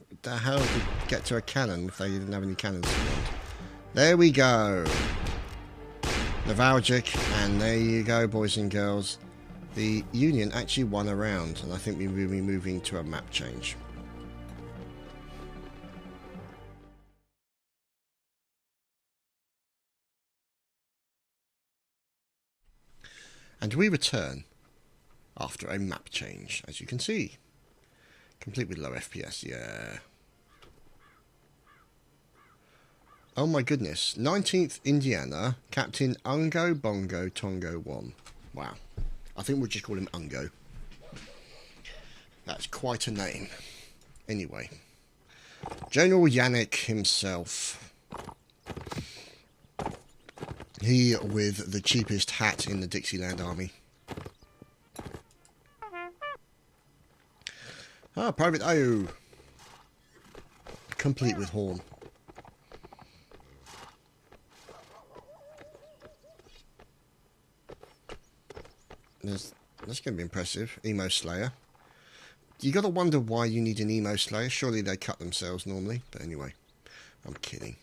What the hell did get to a cannon if they didn't have any cannons around? There we go. Neuralgic, and there you go, boys and girls. The Union actually won a round, and I think we will be moving to a map change. And we return after a map change, as you can see. Complete with low FPS, yeah. Oh my goodness. 19th Indiana, Captain Ungo Bongo Tongo 1. Wow. I think we'll just call him Ungo. That's quite a name. Anyway. General Yannick himself. He with the cheapest hat in the Dixieland Army. Ah, Private Ayu. Complete with horn. That's going to be impressive. Emo Slayer. You got to wonder why you need an Emo Slayer. Surely they cut themselves normally. But anyway, I'm kidding.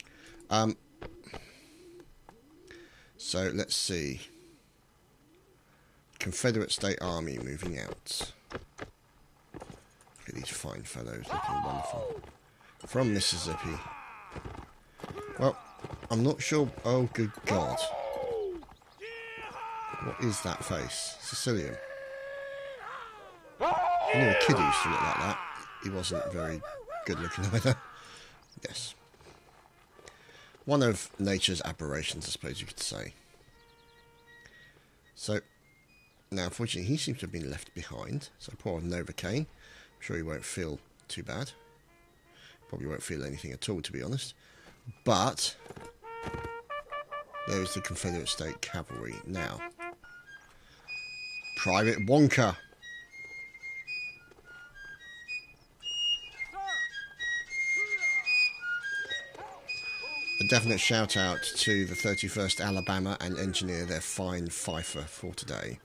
So let's see. Confederate State Army moving out. Look at these fine fellows looking wonderful. From Mississippi. Well, I'm not sure. Oh, good God. What is that face? Sicilian. I knew a kid who used to look like that. He wasn't very good looking either. Yes. One of nature's aberrations, I suppose you could say. So, now unfortunately he seems to have been left behind. So poor Novocaine. I'm sure he won't feel too bad. Probably won't feel anything at all, to be honest. But, there's the Confederate State Cavalry. Now, Private Wonka. A definite shout out to the 31st Alabama and engineer their fine fifer for today.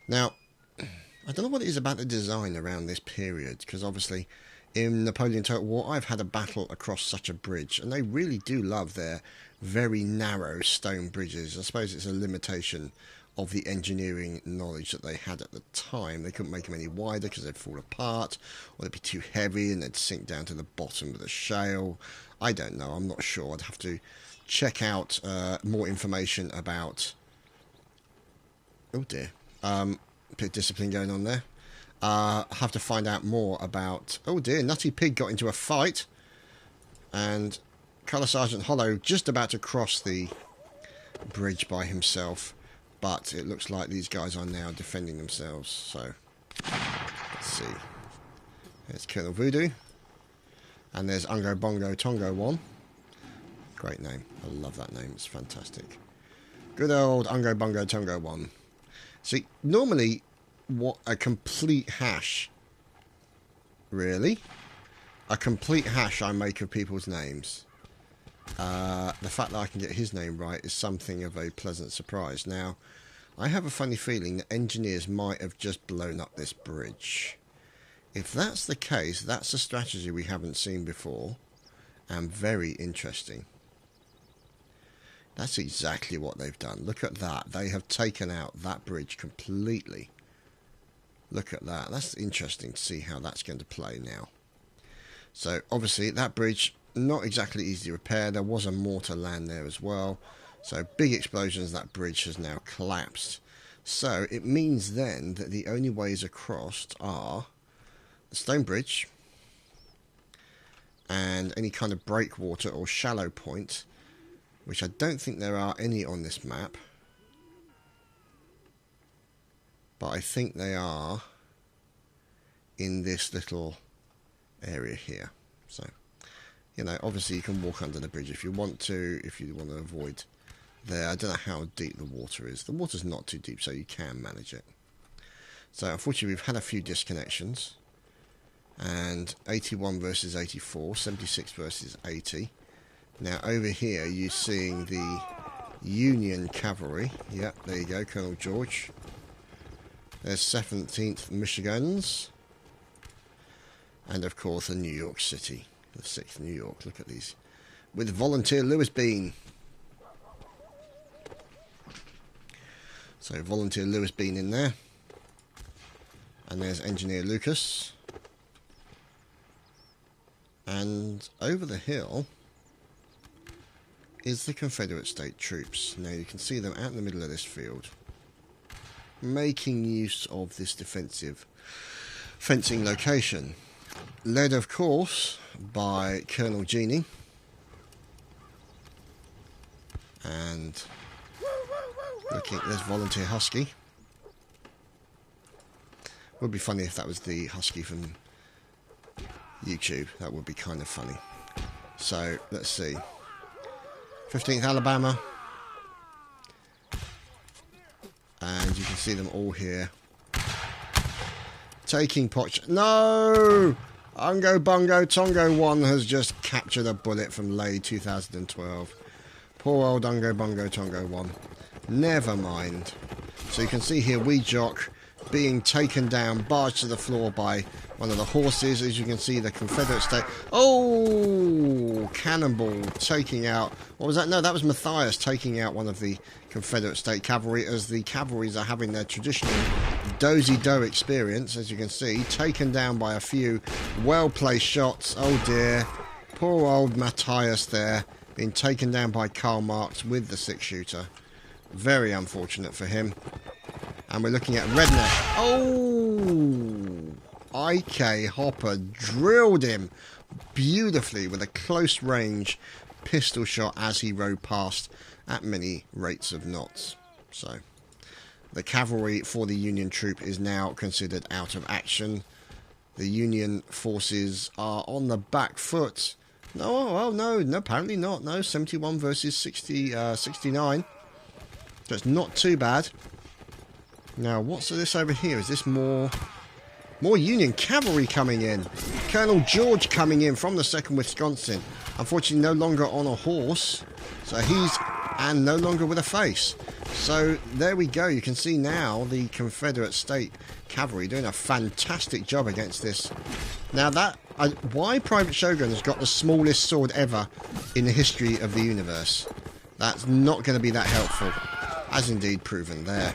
Now, I don't know what it is about the design around this period, because obviously in Napoleon Total War I've had a battle across such a bridge, and they really do love their very narrow stone bridges. I suppose it's a limitation of the engineering knowledge that they had at the time. They couldn't make them any wider because they'd fall apart, or they'd be too heavy and they'd sink down to the bottom of the shale. I don't know, I'm not sure. I'd have to check out more information about... Oh dear. Bit of discipline going on there. Have to find out more about... Oh dear, Nutty Pig got into a fight. And Colour Sergeant Hollow just about to cross the bridge by himself. But it looks like these guys are now defending themselves. So, let's see. There's Colonel Voodoo. And there's Ungo Bongo Tongo 1. Great name. I love that name. It's fantastic. Good old Ungo Bongo Tongo 1. See, normally, what a complete hash. Really? A complete hash I make of people's names. The fact that I can get his name right is something of a pleasant surprise. Now, I have a funny feeling that engineers might have just blown up this bridge. If that's the case, that's a strategy we haven't seen before, and very interesting. That's exactly what they've done. Look at that. They have taken out that bridge completely. Look at that. That's interesting to see how that's going to play now. So, obviously, that bridge, not exactly easy to repair. There was a mortar land there as well. So big explosions, that bridge has now collapsed. So it means then that the only ways across are the stone bridge and any kind of breakwater or shallow point, which I don't think there are any on this map. But I think they are in this little area here. So, you know, obviously you can walk under the bridge if you want to avoid there. I don't know how deep the water is. The water's not too deep, so you can manage it. So unfortunately we've had a few disconnections. And 81 versus 84, 76 versus 80. Now over here you're seeing the Union cavalry. Yep, there you go, Colonel George. There's 17th Michigans. And of course the New York City. The 6th New York. Look at these. With Volunteer Lewis Bean. So Volunteer Lewis Bean in there. And there's Engineer Lucas. And over the hill is the Confederate State troops. Now you can see them out in the middle of this field, making use of this defensive fencing location. Led, of course, by Colonel Genie. And looking, there's Volunteer Husky. Would be funny if that was the Husky from YouTube. That would be kind of funny. So, let's see. 15th Alabama. And you can see them all here. Taking Poch. No! Ungo Bungo Tongo 1 has just captured a bullet from Lay 2012. Poor old Ungo Bungo Tongo 1. Never mind. So you can see here Wee Jock being taken down, barged to the floor by one of the horses. As you can see, the Confederate State... Oh! Cannonball taking out... What was that? No, that was Matthias taking out one of the Confederate State cavalry, as the cavalries are having their traditional dozy-do experience, as you can see. Taken down by a few well-placed shots. Oh dear. Poor old Matthias there, being taken down by Karl Marx with the 6-shooter. Very unfortunate for him. And we're looking at Redneck. Oh! I.K. Hopper drilled him beautifully with a close range pistol shot as he rode past at many rates of knots. So the cavalry for the Union troop is now considered out of action. The Union forces are on the back foot. No, oh no, apparently not. No, 71 versus 69. So it's not too bad. Now, what's this over here? Is this more Union cavalry coming in? Colonel George coming in from the 2nd Wisconsin. Unfortunately, no longer on a horse. So and no longer with a face. So there we go. You can see now the Confederate State cavalry doing a fantastic job against this. Now why Private Shogun has got the smallest sword ever in the history of the universe. That's not going to be that helpful, as indeed proven there.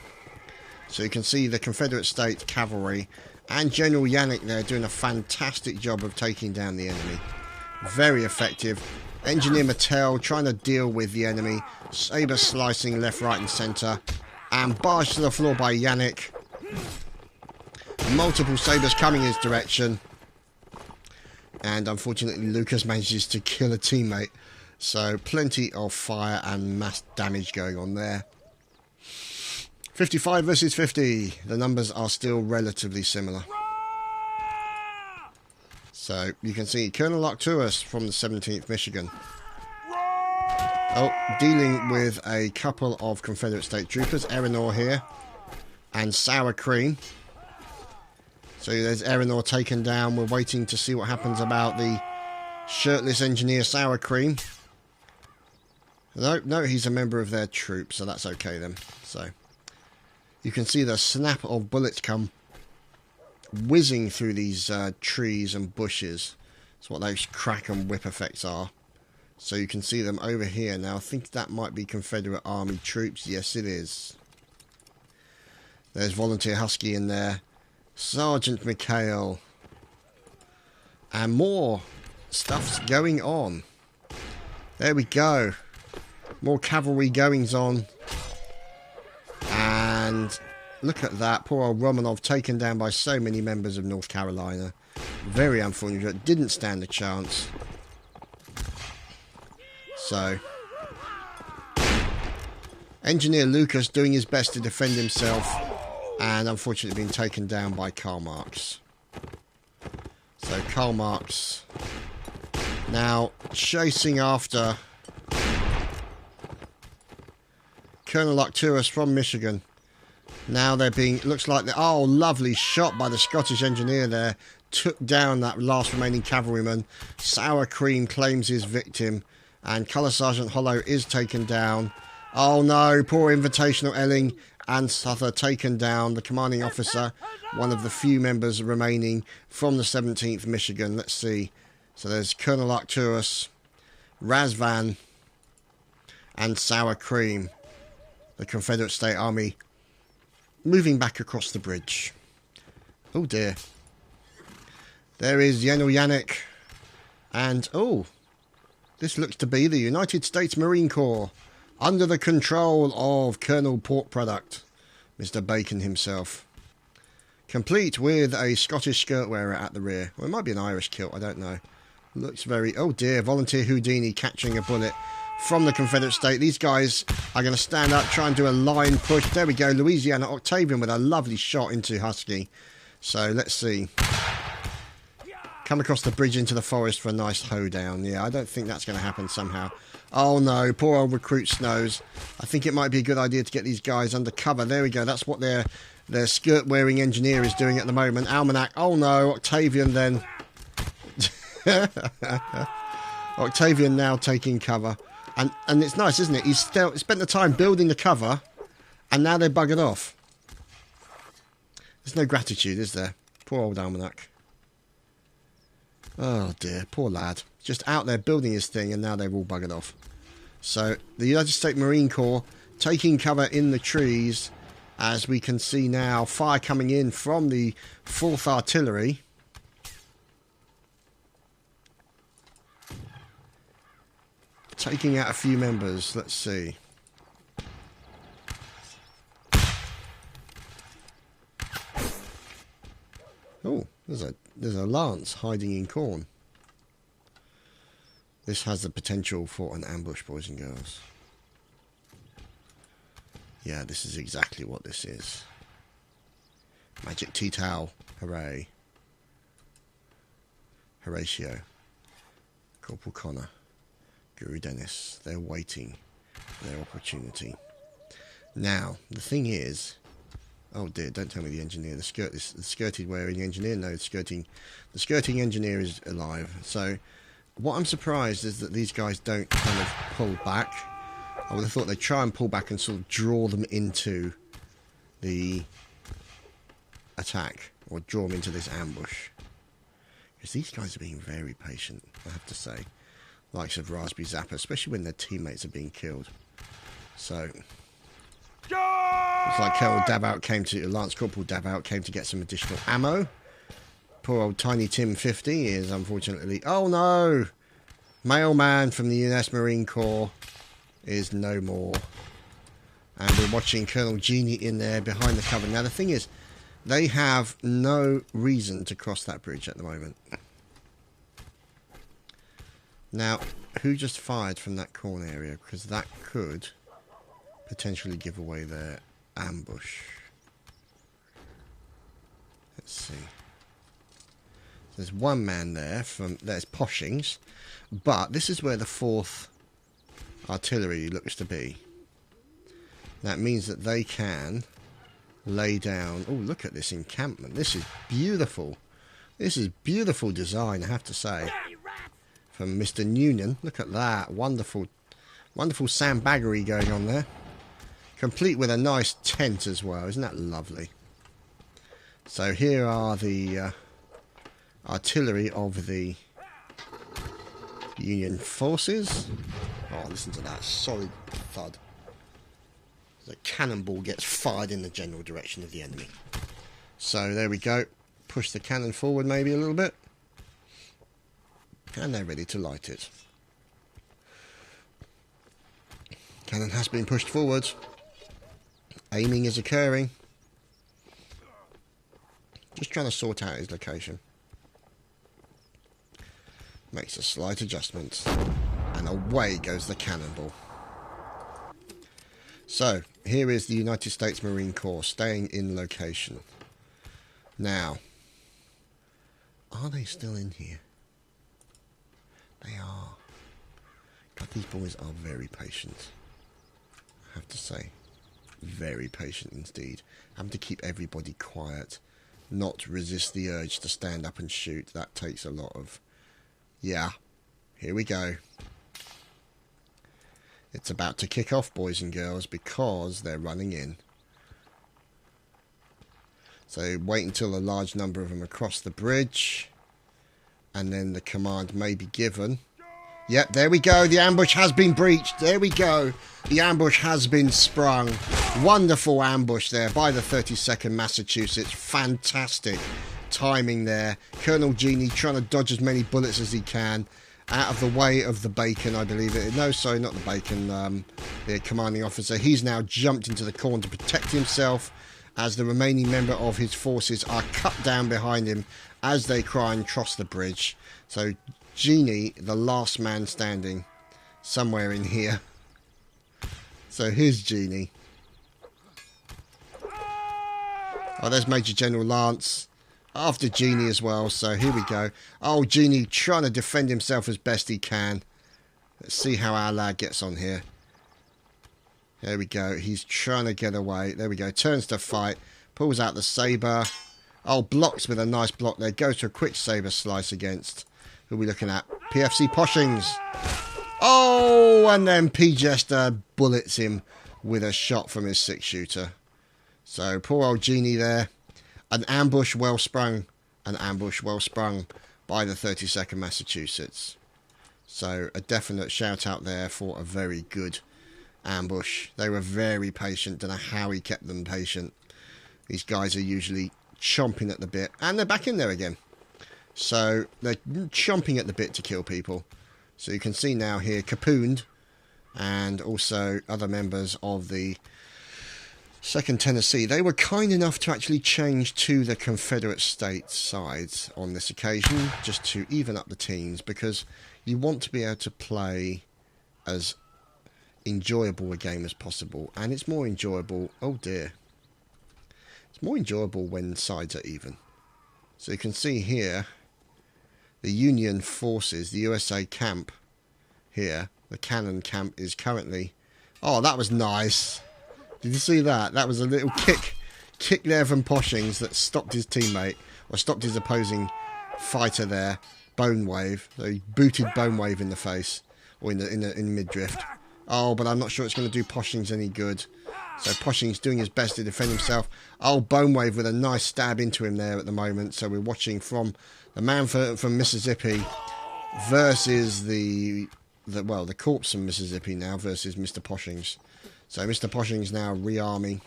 So you can see the Confederate States cavalry and General Yannick there doing a fantastic job of taking down the enemy. Very effective. Engineer Mattel trying to deal with the enemy. Saber slicing left, right and centre. And barged to the floor by Yannick. Multiple sabres coming his direction. And unfortunately Lucas manages to kill a teammate. So plenty of fire and mass damage going on there. 55 versus 50. The numbers are still relatively similar. So you can see Colonel Arcturus from the 17th Michigan. Oh, dealing with a couple of Confederate State troopers. Erinor here. And Sour Cream. So there's Erinor taken down. We're waiting to see what happens about the shirtless engineer Sour Cream. No, he's a member of their troop, so that's okay then. So you can see the snap of bullets come whizzing through these trees and bushes. That's what those crack and whip effects are. So you can see them over here. Now I think that might be Confederate Army troops. Yes, it is. There's Volunteer Husky in there. Sergeant McHale. And more stuff's going on. There we go. More cavalry goings on. And look at that. Poor old Romanov taken down by so many members of North Carolina. Very unfortunate. Didn't stand a chance. So, Engineer Lucas doing his best to defend himself. And unfortunately being taken down by Karl Marx. So Karl Marx now chasing after Colonel Arcturus from Michigan. Now they're being, looks like they're, oh, lovely shot by the Scottish engineer there. Took down that last remaining cavalryman. Sour Cream claims his victim. And Colour Sergeant Hollow is taken down. Oh no, poor Invitational Elling and Suther taken down. The commanding officer, one of the few members remaining from the 17th Michigan. Let's see. So there's Colonel Arcturus, Razvan, and Sour Cream. The Confederate State Army moving back across the bridge. Oh dear. There is Yenel Yannick. And, oh, this looks to be the United States Marine Corps. Under the control of Colonel Pork Product, Mr. Bacon himself. Complete with a Scottish skirt wearer at the rear. Or it might be an Irish kilt, I don't know. Looks very... Oh dear, Volunteer Houdini catching a bullet from the Confederate state. These guys are going to stand up, try and do a line push. There we go, Louisiana Octavian with a lovely shot into Husky. So let's see. Come across the bridge into the forest for a nice hoedown. Yeah, I don't think that's going to happen somehow. Oh no, poor old recruit Snows. I think it might be a good idea to get these guys under cover. There we go, that's what their skirt-wearing engineer is doing at the moment. Almanac, oh no, Octavian then. Octavian now taking cover. And it's nice, isn't it? He's still spent the time building the cover, and now they're buggered off. There's no gratitude, is there? Poor old Almanac. Oh dear, poor lad. Just out there building his thing, and now they've all buggered off. So, the United States Marine Corps taking cover in the trees, as we can see now, fire coming in from the 4th Artillery. Taking out a few members, let's see. Oh, there's a lance hiding in corn. This has the potential for an ambush, boys and girls. Yeah, this is exactly what this is. Magic tea towel, hooray. Horatio, Corporal Connor, Guru Dennis, they're waiting for their opportunity. Now, the thing is, oh dear, don't tell me the engineer, the skirted wearing engineer, no, the skirting engineer is alive. So, what I'm surprised is that these guys don't kind of pull back. I would have thought they'd try and pull back and sort of draw them into the attack, or draw them into this ambush. Because these guys are being very patient, I have to say. Likes of Raspberry Zapper, especially when their teammates are being killed. So, looks like Colonel Davout came to, Lance Corporal Davout came to get some additional ammo. Poor old Tiny Tim 50 is unfortunately... Oh no! Mailman from the US Marine Corps is no more. And we're watching Colonel Genie in there behind the cover. Now the thing is, they have no reason to cross that bridge at the moment. Now, who just fired from that corner area? Because that could potentially give away their ambush. Let's see. There's one man there from... There's Poshings. But this is where the 4th Artillery looks to be. That means that they can lay down... Oh, look at this encampment. This is beautiful. This is beautiful design, I have to say. From Mr. Noonan. Look at that. Wonderful, wonderful sandbaggery going on there. Complete with a nice tent as well. Isn't that lovely? So here are the... artillery of the Union forces. Oh, listen to that solid thud. The cannonball gets fired in the general direction of the enemy. So there we go. Push the cannon forward maybe a little bit. And they're ready to light it. Cannon has been pushed forward. Aiming is occurring. Just trying to sort out his location. Makes a slight adjustment. And away goes the cannonball. So, here is the United States Marine Corps staying in location. Now, are they still in here? They are. God, these boys are very patient. I have to say. Very patient indeed. Having to keep everybody quiet. Not resist the urge to stand up and shoot. That takes a lot of... Yeah. Here we go. It's about to kick off, boys and girls, because they're running in. So wait until a large number of them across the bridge. And then the command may be given. Yep, there we go. The ambush has been breached. There we go. The ambush has been sprung. Wonderful ambush there by the 32nd Massachusetts. Fantastic timing there. Colonel Genie trying to dodge as many bullets as he can. Out of the way of the Bacon, I believe it. No, sorry, not the Bacon. The commanding officer. He's now jumped into the corner to protect himself as the remaining member of his forces are cut down behind him as they try and cross the bridge. So Genie, the last man standing, somewhere in here. So here's Genie. Oh, there's Major General Lance. After Genie as well, so here we go. Oh, Genie trying to defend himself as best he can. Let's see how our lad gets on here. There we go. He's trying to get away. There we go. Turns to fight. Pulls out the saber. Oh, blocks with a nice block there. Goes to a quick saber slice against... Who are we looking at? PFC Poshings. Oh, and then P. Jester bullets him with a shot from his 6-shooter. So, poor old Genie there. An ambush well sprung. An ambush well sprung by the 32nd Massachusetts. So, a definite shout out there for a very good ambush. They were very patient. Don't know how he kept them patient. These guys are usually chomping at the bit. And they're back in there again. So, they're chomping at the bit to kill people. So, you can see now here, Capooned, and also other members of the 2nd Tennessee. They were kind enough to actually change to the Confederate States sides on this occasion, just to even up the teams, because you want to be able to play as enjoyable a game as possible. And it's more enjoyable... Oh, dear. It's more enjoyable when sides are even. So, you can see here... The Union forces, the USA camp here, the cannon camp is currently... Oh, that was nice. Did you see that? That was a little kick there from Poshings that stopped his teammate, or stopped his opposing fighter there. Bone Wave. So he booted Bone Wave in the face, or in midriff. Oh, but I'm not sure it's going to do Poshings any good. So Poshings doing his best to defend himself. Oh, Bone Wave with a nice stab into him there at the moment. So we're watching from the man from Mississippi versus the corpse from Mississippi now versus Mr. Poshings. So Mr. Poshings now rearming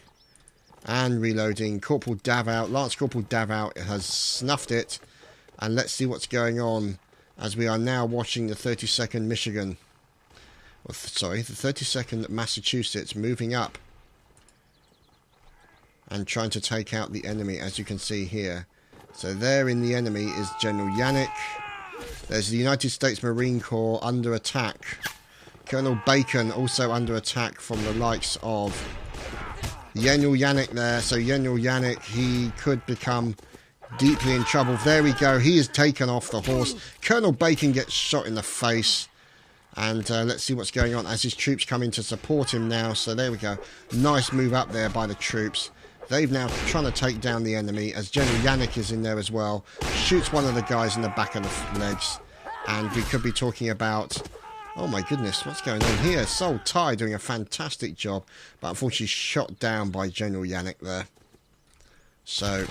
and reloading. Corporal Davout, Lance Corporal Davout has snuffed it. And let's see what's going on as we are now watching the 32nd Michigan. Well, sorry, the 32nd Massachusetts moving up and trying to take out the enemy, as you can see here. So there in the enemy is General Yannick. There's the United States Marine Corps under attack. Colonel Bacon also under attack from the likes of General Yannick there. So General Yannick, he could become deeply in trouble. There we go. He is taken off the horse. Colonel Bacon gets shot in the face. And let's see what's going on as his troops come in to support him now. So there we go. Nice move up there by the troops. They've now trying to take down the enemy as General Yannick is in there as well. Shoots one of the guys in the back of the legs. And we could be talking about... Oh my goodness, what's going on here? Sol Tai doing a fantastic job. But unfortunately shot down by General Yannick there. So...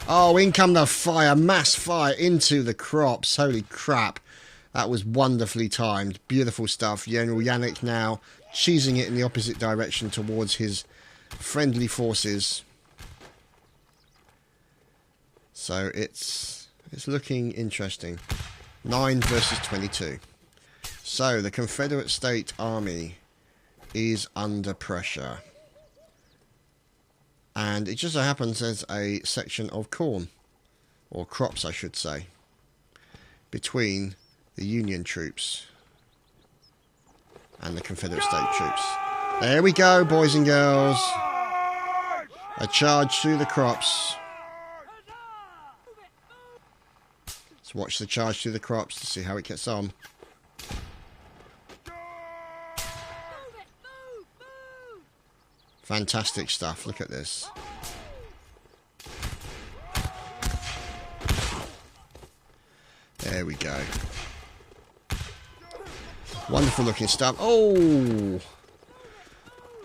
Oh, in come the fire. Mass fire into the crops. Holy crap. That was wonderfully timed. Beautiful stuff. General Yannick now cheesing it in the opposite direction towards his friendly forces. So it's looking interesting. 9 versus 22. So the Confederate State Army is under pressure. And it just so happens there's a section of corn, or crops I should say, between the Union troops and the Confederate State troops. There we go, boys and girls. A charge through the crops. Let's watch the charge through the crops to see how it gets on. Fantastic stuff. Look at this. There we go. Wonderful looking stuff. Oh!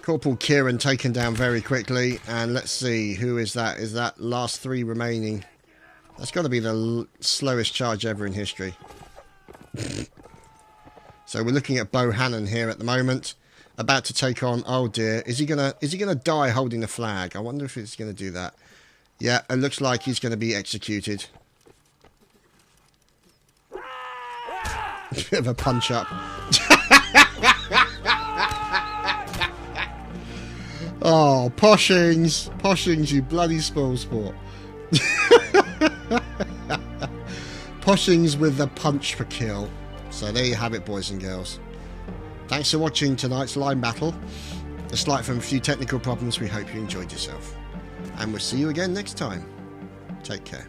Corporal Kieran taken down very quickly. And let's see, who is that? Is that last three remaining? That's got to be the slowest charge ever in history. So we're looking at Bohannon here at the moment. About to take on, oh dear, is he gonna die holding the flag? I wonder if he's gonna do that. Yeah, it looks like he's gonna be executed. Bit of a punch up. Oh, Poshings! Poshings, you bloody spoil sport. Poshings with the punch for kill. So there you have it, boys and girls. Thanks for watching tonight's line battle. Despite from a few technical problems, we hope you enjoyed yourself. And we'll see you again next time. Take care.